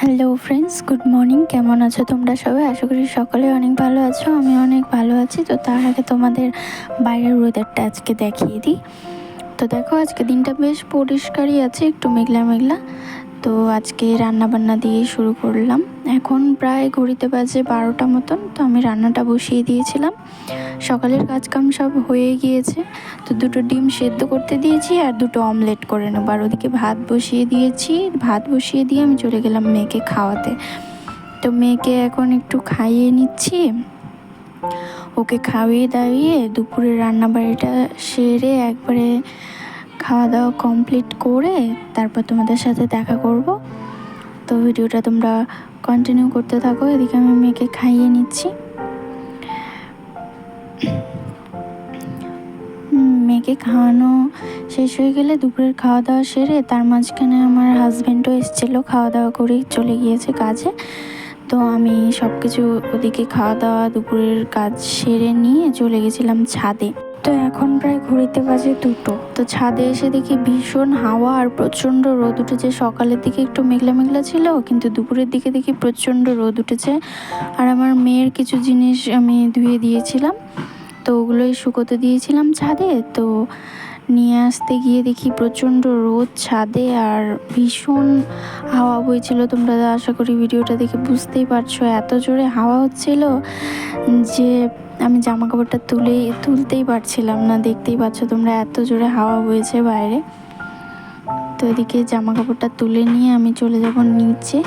Hello friends, good morning. কেমন আছো তোমরা সবাই? আশা করি সকলে অনেক ভালো আছো। আমি অনেক ভালো আছি। তো তার আগে তোমাদের বাইরের ওয়েদারটা আজকে দেখিয়ে দিই। তো দেখো, আজকে দিনটা বেশ পরিষ্কারই আছে, একটু মেঘলা মেঘলা। তো আজকে রান্নাবান্না দিয়ে শুরু করলাম। এখন প্রায় ঘড়িতে বাজে 12টা মতন। তো আমি রান্নাটা বসিয়ে দিয়েছিলাম। সকালের কাজকাম সব হয়ে গিয়েছে। তো দুটো ডিম সেদ্ধ করতে দিয়েছি আর দুটো অমলেট করে নেবো। আর ওদিকে ভাত বসিয়ে দিয়েছি। ভাত বসিয়ে দিয়ে আমি চলে গেলাম মেয়েকে খাওয়াতে। তো মেয়েকে এখন একটু খাইয়ে নিচ্ছি। ওকে খাইয়ে দাইয়ে দুপুরের রান্নাবাড়িটা সেরে একবারে খাওয়া দাওয়া কমপ্লিট করে তারপর তোমাদের সাথে দেখা করব। তো ভিডিওটা তোমরা কন্টিনিউ করতে থাকো। এদিকে আমি মেয়েকে খাইয়ে নিচ্ছি। মেয়েকে খাওয়ানো শেষ হয়ে গেলে দুপুরের খাওয়া দাওয়া সেরে তার মাঝখানে আমার হাজব্যান্ডও এসেছিলো, খাওয়া দাওয়া করেই চলে গিয়েছে কাজে। তো আমি সব কিছু ওদিকে খাওয়া দাওয়া দুপুরের কাজ সেরে নিয়ে চলে গেছিলাম ছাদে। তো এখন প্রায় ঘড়িতে বাজে 2টো। তো ছাদে এসে দেখি ভীষণ হাওয়া আর প্রচণ্ড রোদ উঠেছে। সকালের দিকে একটু মেঘলা মেঘলা ছিল, কিন্তু দুপুরের দিকে দেখি প্রচণ্ড রোদ উঠেছে। আর আমার মেয়ের কিছু জিনিস আমি ধুয়ে দিয়েছিলাম, তো ওগুলোই শুকোতে দিয়েছিলাম ছাদে। তো নিয়ে আসতে গিয়ে দেখি প্রচণ্ড রোদ ছাদে আর ভীষণ হাওয়া বইছিল। তোমরা আশা করি ভিডিওটা দেখে বুঝতেই পারছো, এত জোরে হাওয়া হচ্ছিল যে আমি জামা কাপড়টা তুলতেই পারছিলাম না। দেখতেই পাচ্ছ তোমরা, এত জোরে হাওয়া বইছে বাইরে। তো এদিকে জামা কাপড়টা তুলে নিয়ে আমি চলে যাব নিচে।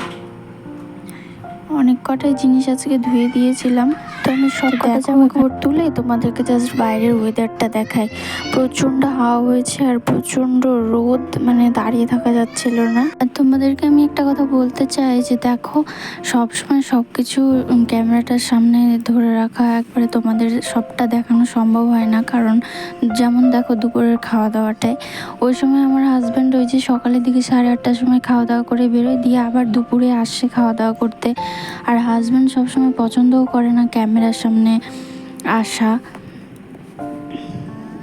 অনেক কটাই জিনিস আজকে ধুয়ে দিয়েছিলাম। তো আমি সব কটা জামা কাপড় তুলে তোমাদেরকে জাস্ট বাইরের ওয়েদারটা দেখাই। প্রচণ্ড হাওয়া হয়েছে আর প্রচণ্ড রোদ, মানে দাঁড়িয়ে থাকা যাচ্ছিল না। আর তোমাদেরকে আমি একটা কথা বলতে চাই যে দেখো, সবসময় সব কিছু ক্যামেরাটার সামনে ধরে রাখা একবারে তোমাদের সবটা দেখানো সম্ভব হয় না। কারণ যেমন দেখো, দুপুরের খাওয়া দাওয়াটায় ওই সময় আমার হাজব্যান্ড ওই যে সকালের দিকে 8:30টার সময় খাওয়া দাওয়া করে বেরোয়, দিয়ে আবার দুপুরে আসছে খাওয়া দাওয়া করতে। আর হাজব্যান্ড সবসময় পছন্দও করে না ক্যামেরার সামনে আসা।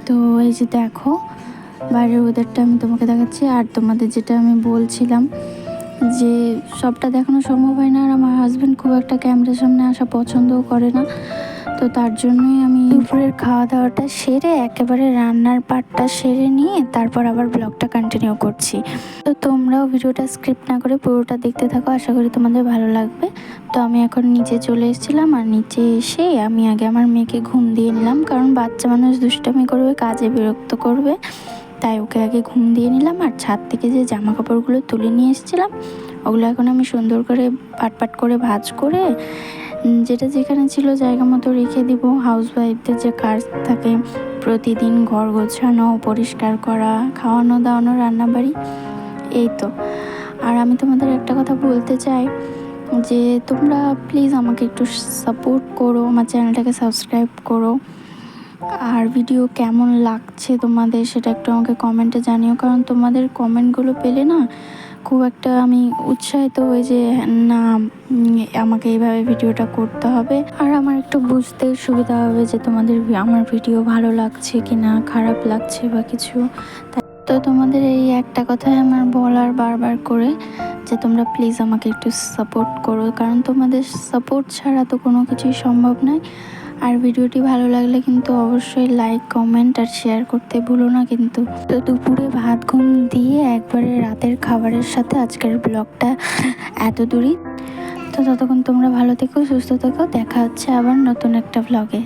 তো এই যে দেখো, বাইরের ওয়েদারটা আমি তোমাকে দেখাচ্ছি। আর তোমাদের যেটা আমি বলছিলাম যে সবটা দেখানো সম্ভব হয় না, আর আমার হাজব্যান্ড খুব একটা ক্যামেরার সামনে আসা পছন্দও করে না। তো তার জন্যই আমি দুপুরের খাওয়া দাওয়াটা সেরে একেবারে রান্নার পার্টটা সেরে নিয়ে তারপর আবার ব্লগটা কন্টিনিউ করছি। তো তোমরাও ভিডিওটা স্ক্রিপ্ট না করে পুরোটা দেখতে থাকো, আশা করি তোমাদের ভালো লাগবে। তো আমি এখন নিচে চলে এসেছিলাম, আর নিচে এসে আমি আগে আমার মেয়েকে ঘুম দিয়ে নিলাম। কারণ বাচ্চা মানুষ দুষ্টামি করবে, কাজে বিরক্ত করবে, তাই ওকে আগে ঘুম দিয়ে নিলাম। আর ছাদ থেকে যে জামা কাপড়গুলো তুলে নিয়ে এসেছিলাম, ওগুলো এখন আমি সুন্দর করে পাট করে ভাঁজ করে যেটা যেখানে ছিল জায়গা মতো রেখে দিব। হাউসওয়াইফদের যে কাজ থাকে প্রতিদিন, ঘর গোছানো, পরিষ্কার করা, খাওয়ানো দাওয়ানো, রান্নাবাড়ি, এই তো। আর আমি তোমাদের একটা কথা বলতে চাই যে তোমরা প্লিজ আমাকে একটু সাপোর্ট করো, আমার চ্যানেলটাকে সাবস্ক্রাইব করো। আর ভিডিও কেমন লাগছে তোমাদের সেটা একটু আমাকে কমেন্টে জানিও। কারণ তোমাদের কমেন্টগুলো পেলে না খুব একটা আমি উৎসাহিত হই যে না, আমাকে এইভাবে ভিডিওটা করতে হবে। আর আমার একটু বুঝতে সুবিধা হবে যে তোমাদের আমার ভিডিও ভালো লাগছে কি না, খারাপ লাগছে বা কিছু। তো তোমাদের এই একটা কথাই আমার বলার বারবার করে যে তোমরা প্লিজ আমাকে একটু সাপোর্ট করো। কারণ তোমাদের সাপোর্ট ছাড়া তো কোনো কিছুই সম্ভব নয়। আর ভিডিওটি ভালো লাগলে কিন্তু অবশ্যই লাইক, কমেন্ট আর শেয়ার করতে ভুলো না কিন্তু। তো দুপুরে ভাত ঘুম দিয়ে একবারে রাতের খাবারের সাথে আজকের ব্লগটা এত দূরই। তো ততক্ষণ তোমরা ভালো থেকো, সুস্থ থেকো। দেখা হচ্ছে আবার নতুন একটা ব্লগে।